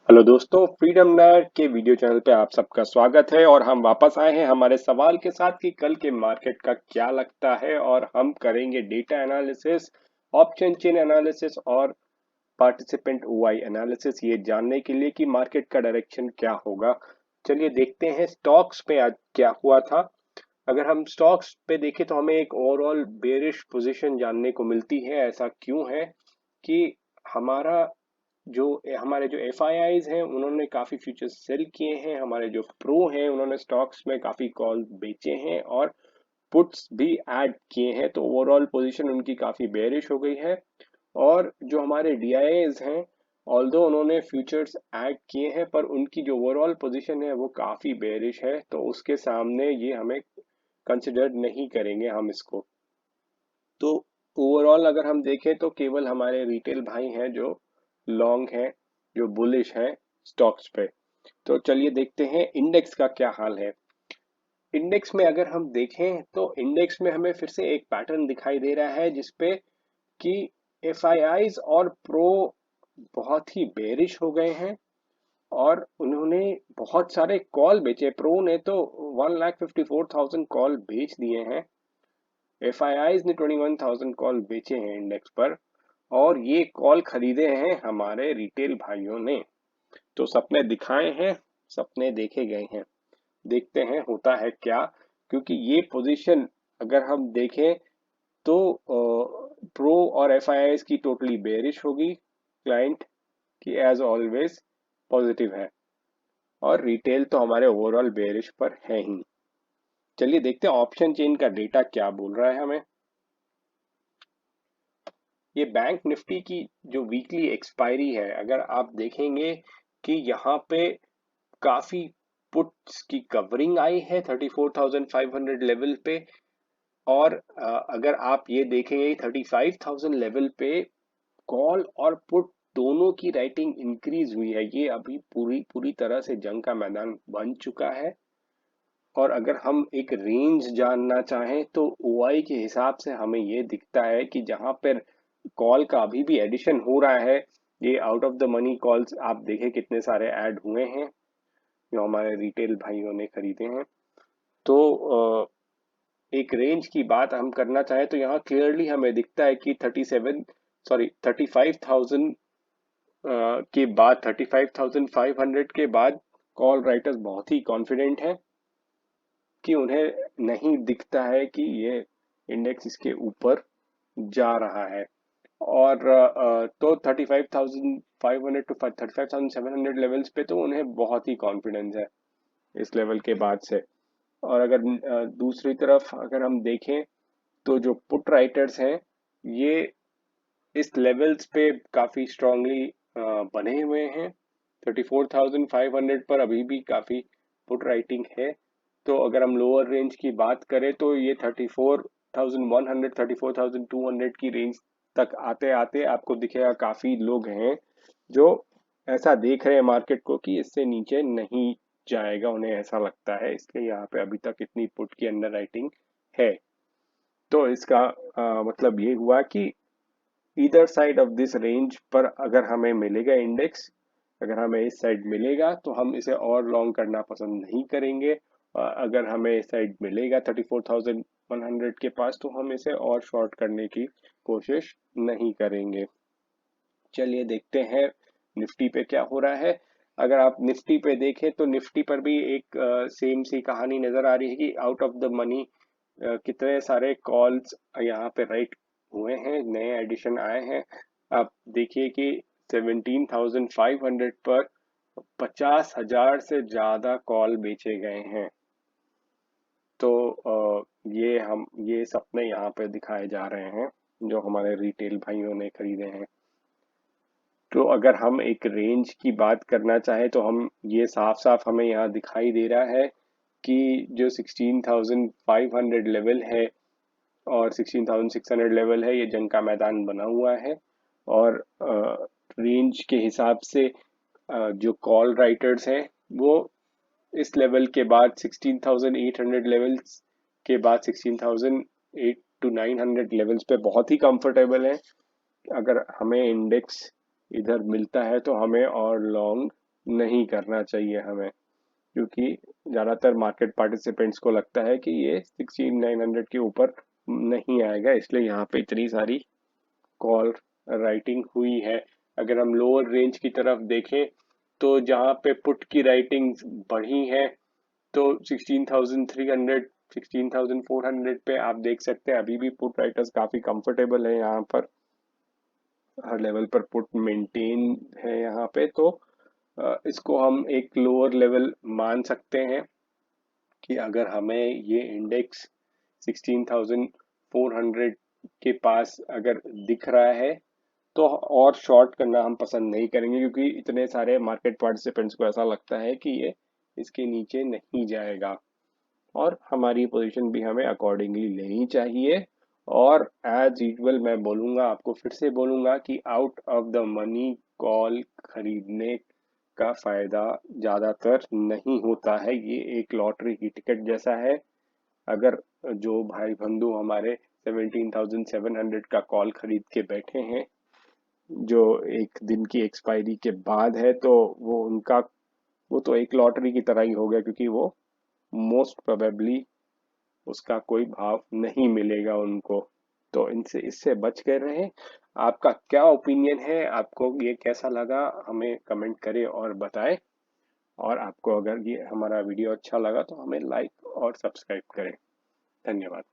Hello दोस्तों, freedom net के video channel पे आप सबका स्वागत है। और हम वापस आए हैं हमारे सवाल के साथ कि कल के मार्केट का क्या लगता है। और हम करेंगे data analysis, option chain analysis और पार्टिसिपेंट ओआई एनालिसिस, ये जानने के लिए कि मार्केट का डायरेक्शन क्या होगा। चलिए देखते हैं स्टॉक्स पे आज क्या हुआ था। अगर हम स्टॉक्स पे देखें तो हमें एक ओवरऑल बेरिश पोजीशन जानने को मिलती है। ऐसा क्यों है कि हमारा हमारे जो एफ आई आईज हैं उन्होंने काफी फ्यूचर्स सेल किए हैं, हमारे जो प्रो हैं उन्होंने स्टॉक्स में काफी कॉल बेचे हैं और पुट्स भी ऐड किए हैं, तो ओवरऑल पोजीशन उनकी काफी बेयरिश हो गई है। और जो हमारे डीआईएज हैं, ऑल्दो उन्होंने फ्यूचर्स ऐड किए हैं पर उनकी जो ओवरऑल पोजीशन है वो काफी बेयरिश है, तो उसके सामने ये हमें कंसिडर नहीं करेंगे हम इसको। तो ओवरऑल अगर हम देखें तो केवल हमारे रिटेल भाई हैं जो लॉन्ग हैं, जो बुलिश हैं स्टॉक्स पे। तो चलिए देखते हैं इंडेक्स का क्या हाल है। इंडेक्स में अगर हम देखें तो इंडेक्स में हमें फिर से एक पैटर्न दिखाई दे रहा है जिसपे कि एफआईआईज और प्रो बहुत ही बेरिश हो गए हैं और उन्होंने बहुत सारे कॉल बेचे। प्रो ने तो 1,54,000 कॉल बेच दिए हैं। एफआईआईज ने 21,000 कॉल बेचे हैं इंडेक्स पर, और ये कॉल खरीदे हैं हमारे रिटेल भाइयों ने। तो सपने दिखाए हैं, सपने देखे गए हैं। देखते हैं होता है क्या, क्योंकि ये पोजीशन अगर हम देखें तो प्रो और एफआईआईज की टोटली बेरिश होगी, क्लाइंट की एज ऑलवेज पॉजिटिव है, और रिटेल तो हमारे ओवरऑल बेरिश पर है ही। चलिए देखते हैं ऑप्शन चेन का डेटा क्या बोल रहा है हमें। ये बैंक निफ्टी की जो वीकली एक्सपायरी है, अगर आप देखेंगे कि यहाँ पे काफी पुट्स की कवरिंग आई है 34,500 लेवल पे। और अगर आप ये देखेंगे 35,000 लेवल पे कॉल और पुट दोनों की राइटिंग इंक्रीज हुई है। ये अभी पूरी पूरी तरह से जंग का मैदान बन चुका है। और अगर हम एक रेंज जानना चाहें तो ओआई के हिसाब से हमें ये दिखता है कि जहां पर कॉल का अभी भी एडिशन हो रहा है, ये out of the money calls आप देखें कितने सारे ऐड हुए हैं जो हमारे रिटेल भाइयों ने खरीदे हैं। तो एक रेंज की बात हम करना चाहें तो यहाँ क्लियरली हमें दिखता है कि 35,000 के बाद 35,500 के बाद कॉल राइटर्स बहुत ही कॉन्फिडेंट हैं कि उन्हें नहीं दिखता है कि ये इंडेक्स इसके ऊपर जा रहा है। और तो 35,500 टू 35,700 लेवल्स पे तो उन्हें बहुत ही कॉन्फिडेंस है इस लेवल के बाद से। और अगर दूसरी तरफ अगर हम देखें तो जो पुट राइटर्स हैं, ये इस लेवल्स पे काफी स्ट्रांगली बने हुए हैं। 34,500 पर अभी भी काफी पुट राइटिंग है। तो अगर हम लोअर रेंज की बात करें तो ये 34,100 34,200 की रेंज तक आते आते आपको दिखेगा काफी लोग हैं जो ऐसा देख रहे हैं मार्केट को कि इससे नीचे नहीं जाएगा, उन्हें ऐसा लगता है, इसलिए यहाँ पे अभी तक इतनी पुट की अंडर राइटिंग है। तो इसका मतलब ये हुआ कि either side of this range पर अगर हमें मिलेगा इंडेक्स, अगर हमें इस साइड मिलेगा तो हम इसे और लॉन्ग करना पसंद नहीं करेंगे। अगर हमें इस साइड मिलेगा 34,100 के पास तो हम इसे और शॉर्ट करने की कोशिश नहीं करेंगे। चलिए देखते हैं निफ्टी पे क्या हो रहा है। अगर आप निफ्टी पे देखें तो निफ्टी पर भी एक सेम सी कहानी नजर आ रही है कि आउट ऑफ द मनी कितने सारे कॉल्स यहाँ पे राइट हुए हैं, नए एडिशन आए हैं। आप देखिए कि 17,500 पर 50,000 से ज्यादा कॉल बेचे गए हैं। तो ये सपने यहाँ पे दिखाए जा रहे हैं जो हमारे रिटेल भाइयों ने खरीदे हैं। तो अगर हम एक रेंज की बात करना चाहें तो हम ये साफ साफ हमें यहाँ दिखाई दे रहा है कि जो 16,500 लेवल है और 16,600 लेवल है, ये जंग का मैदान बना हुआ है। और रेंज के हिसाब से जो कॉल राइटर्स हैं वो इस लेवल के बाद 16,800 लेवल्स के बाद 16,800 टू 900 लेवल्स पे बहुत ही कंफर्टेबल है। अगर हमें इंडेक्स इधर मिलता है तो हमें और लॉन्ग नहीं करना चाहिए हमें, क्योंकि ज़्यादातर मार्केट पार्टिसिपेंट्स को लगता है कि ये 16900 के ऊपर नहीं आएगा, इसलिए यहाँ पे इतनी सारी कॉल राइटिंग हुई है। अगर हम लोअर रेंज की तरफ देखें तो जहाँ पे पुट की राइटिंग बढ़ी है तो 16,300 16,400 पे आप देख सकते हैं अभी भी पुट राइटर्स काफी कंफर्टेबल है यहाँ पर, हर लेवल पर पुट मेंटेन है यहाँ पे, तो इसको हम एक लोअर लेवल मान सकते हैं कि अगर हमें ये इंडेक्स 16,400 के पास अगर दिख रहा है तो और शॉर्ट करना हम पसंद नहीं करेंगे, क्योंकि इतने सारे मार्केट पार्टिसिपेंट्स को ऐसा लगता है कि ये इसके नीचे नहीं जाएगा, और हमारी पोजीशन भी हमें अकॉर्डिंगली लेनी चाहिए। और एज यूजुअल मैं बोलूंगा, आपको फिर से बोलूंगा कि out of the money call खरीदने का फायदा ज्यादातर नहीं होता है, ये एक लॉटरी की टिकट जैसा है। अगर जो भाई बंधु हमारे 17,700 का कॉल खरीद के बैठे हैं जो एक दिन की एक्सपायरी के बाद है, तो वो तो एक लॉटरी की तरह ही हो गया, क्योंकि वो मोस्ट प्रोबेबली उसका कोई भाव नहीं मिलेगा उनको। तो इनसे इससे बच कर रहें। आपका क्या ओपिनियन है, आपको ये कैसा लगा, हमें कमेंट करें और बताएं। और आपको अगर ये हमारा वीडियो अच्छा लगा तो हमें लाइक और सब्सक्राइब करें। धन्यवाद।